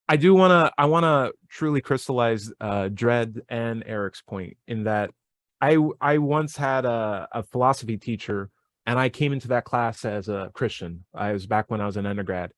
I want to truly crystallize Dredd and Eric's point in that I once had a philosophy teacher, and I came into that class as a Christian. I was back when I was an undergrad.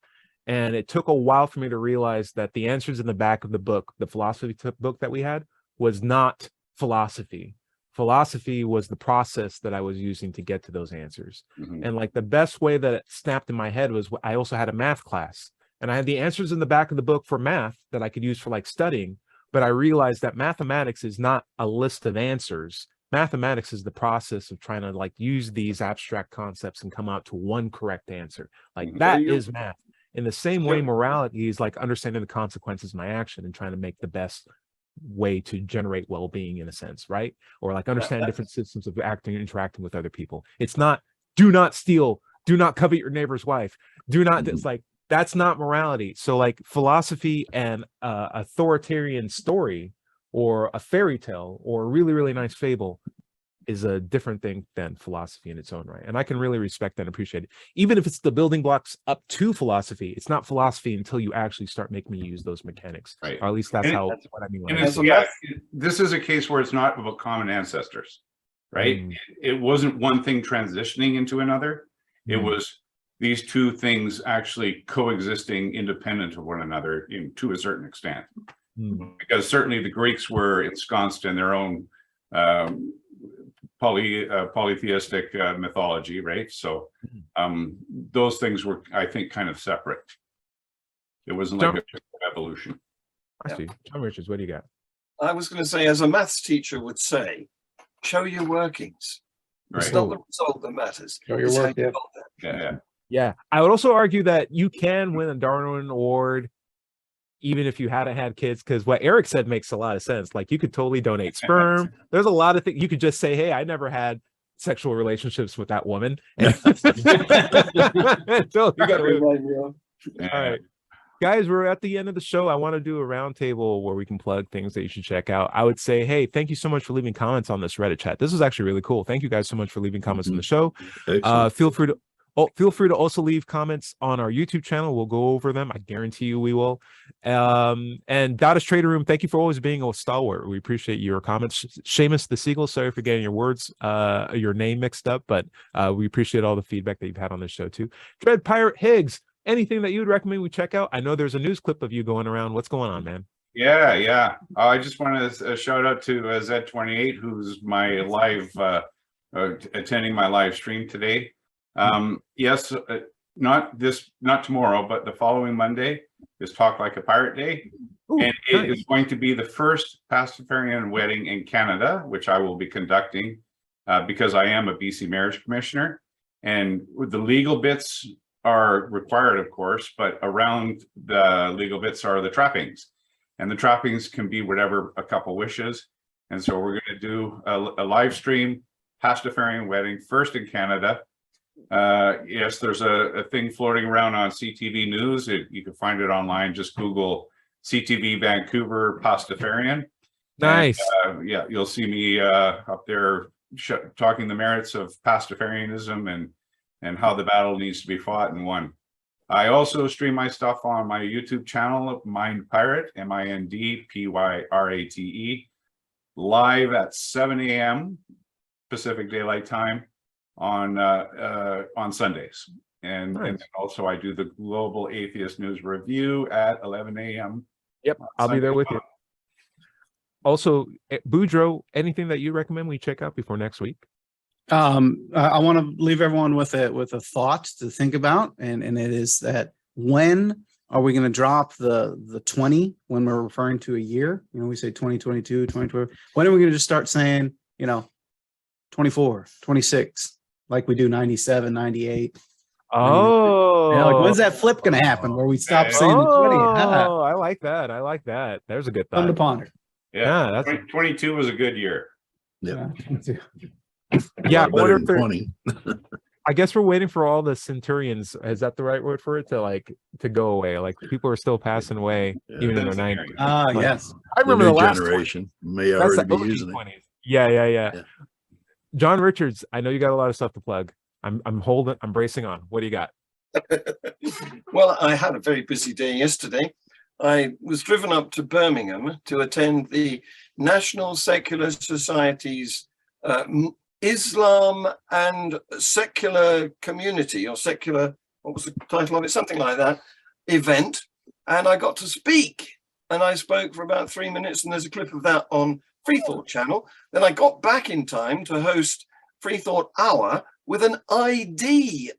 And it took a while for me to realize that the answers in the back of the book, the philosophy book that we had, was not philosophy. Philosophy was the process that I was using to get to those answers. And like the best way that it snapped in my head was I also had a math class, and I had the answers in the back of the book for math that I could use for like studying. But I realized that mathematics is not a list of answers. Mathematics is the process of trying to like use these abstract concepts and come out to one correct answer. Like that is math. In the same way, morality is like understanding the consequences of my action and trying to make the best way to generate well-being in a sense, right? Or like understand different systems of acting and interacting with other people. It's not do not steal, do not covet your neighbor's wife, do not. It's like that's not morality. So like philosophy and authoritarian story or a fairy tale or a really, really nice fable is a different thing than philosophy in its own right. And I can really respect that and appreciate it. Even if it's the building blocks up to philosophy, it's not philosophy until you actually start making me use those mechanics. Right. Or at least that's what I mean. This is a case where it's not about common ancestors, right? It wasn't one thing transitioning into another. It was these two things actually coexisting independent of one another to a certain extent. Because certainly the Greeks were ensconced in their own polytheistic mythology, right? So those things were, I think, kind of separate. It wasn't like a evolution. I see. John Richards, what do you got? I was going to say, as a maths teacher would say, show your workings. It's not the result that matters. Show your work, Yeah. I would also argue that you can win a Darwin Award even if you hadn't had kids, because what Eric said makes a lot of sense. Like you could totally donate sperm. There's a lot of things you could just say, hey, I never had sexual relationships with that woman. All right. Guys, we're at the end of the show. I want to do a roundtable where we can plug things that you should check out. I would say, hey, thank you so much for leaving comments on this Reddit chat. This was actually really cool. Thank you guys so much for leaving comments on the show. Feel free to Feel free to also leave comments on our YouTube channel. We'll go over them. I guarantee you we will. And Dada's Trader Room, thank you for always being a stalwart. We appreciate your comments. Seamus the Seagull, sorry for getting your name mixed up, but we appreciate all the feedback that you've had on this show too. Dread Pirate Higgs, anything that you would recommend we check out? I know there's a news clip of you going around. What's going on, man? Yeah. I just want to shout out to Z28, who's my live attending my live stream today. Yes, not tomorrow, but the following Monday is Talk Like a Pirate Day. Ooh, and it is going to be the first Pastafarian wedding in Canada, which I will be conducting because I am a BC Marriage Commissioner. And the legal bits are required, of course, but around the legal bits are the trappings. And the trappings can be whatever a couple wishes. And so we're going to do a live stream Pastafarian wedding, first in Canada. Yes, there's a thing floating around on CTV News. You can find it online. Just Google CTV Vancouver Pastafarian. Nice. And, yeah, you'll see me up there talking the merits of Pastafarianism and how the battle needs to be fought and won. I also stream my stuff on my YouTube channel, Mind Pirate, MINDPYRATE, live at 7 a.m. Pacific Daylight Time on Sundays. And then also I do the Global Atheist News Review at 11 a.m. Yep, I'll be there with you. Also, Boudreaux, anything that you recommend we check out before next week? I want to leave everyone with a thought to think about, and it is that when are we going to drop the 20 when we're referring to a year? You know, we say 2022, 2020. When are we going to just start saying, 24, 26, like we do 97, 98? Oh, like when's that flip going to happen where we stop saying the 20? Oh, I like that. There's a good thought. Fun to ponder. Yeah, that's 22 was a good year. Yeah. Yeah, Better than 20. I guess we're waiting for all the centurions. Is that the right word for it? To go away. Like people are still passing away, even in their 90s. Yes. I remember the last generation may That's already the be OG using 20s. Yeah. John Richards, I know you got a lot of stuff to plug. I'm bracing on. What do you got? Well, I had a very busy day yesterday. I was driven up to Birmingham to attend the National Secular Society's Islam and Secular Community, or Secular, what was the title of it? Something like that, event. And I got to speak. And I spoke for about 3 minutes, and there's a clip of that on Freethought channel. Then I got back in time to host Freethought Hour with an ID,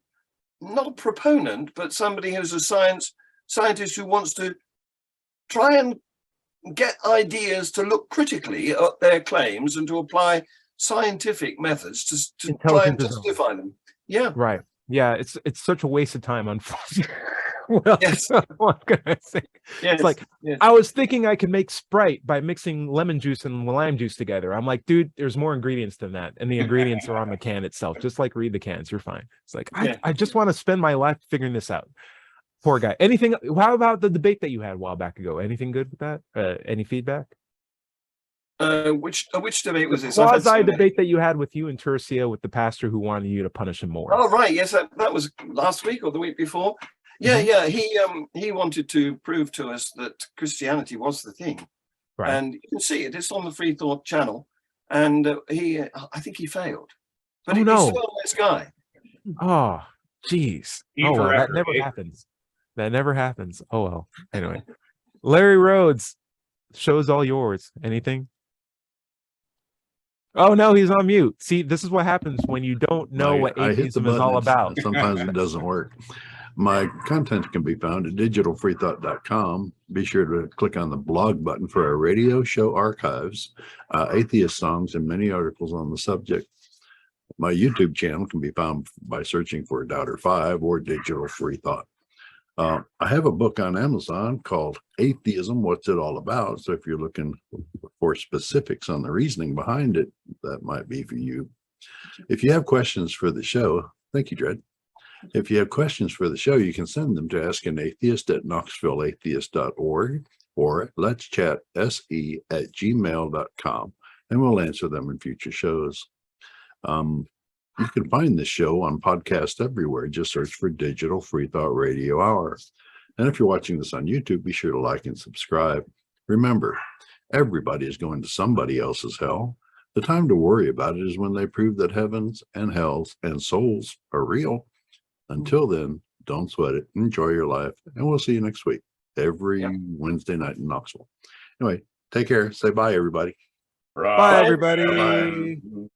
not a proponent, but somebody who's a scientist who wants to try and get ideas to look critically at their claims and to apply scientific methods to try and justify them. Yeah. Right. Yeah. It's such a waste of time, unfortunately. Well, yes. What can I say? Yes. It's like, yes. I was thinking I could make Sprite by mixing lemon juice and lime juice together. I'm like, dude, there's more ingredients than that. And the ingredients are on the can itself. Just like read the cans. You're fine. It's like, I just want to spend my life figuring this out. Poor guy. Anything? How about the debate that you had a while back ago? Anything good with that? Any feedback? Which debate was this? Quasi debate that you had with you and Turcia with the pastor who wanted you to punish him more. Oh, right. Yes, that was last week or the week before. Yeah, yeah. He wanted to prove to us that Christianity was the thing, right. And you can see it. It's on the Freethought channel, and I think he failed. But he's still a nice guy. Oh, geez. Well, that never happens. That never happens. Oh well. Anyway, Larry Rhodes, show's all yours. Anything? Oh no, he's on mute. See, this is what happens when you don't know what atheism is all about. Sometimes it doesn't work. My content can be found at digitalfreethought.com. Be sure to click on the blog button for our radio show archives, atheist songs, and many articles on the subject. My YouTube channel can be found by searching for Doubter 5 or Digital Freethought. I have a book on Amazon called Atheism, What's It All About? So if you're looking for specifics on the reasoning behind it, that might be for you. If you have questions for the show, thank you, Dred. If you have questions for the show, you can send them to askanatheist@knoxvilleatheist.org or let'schatsE@gmail.com, and we'll answer them in future shows. You can find this show on podcast everywhere. Just search for Digital Freethought Radio Hour. And if you're watching this on YouTube, be sure to like and subscribe. Remember, everybody is going to somebody else's hell. The time to worry about it is when they prove that heavens and hells and souls are real. Until then, don't sweat it. Enjoy your life. And we'll see you next week, every Wednesday night in Knoxville. Anyway, take care. Say bye, everybody. Bye, everybody. Bye.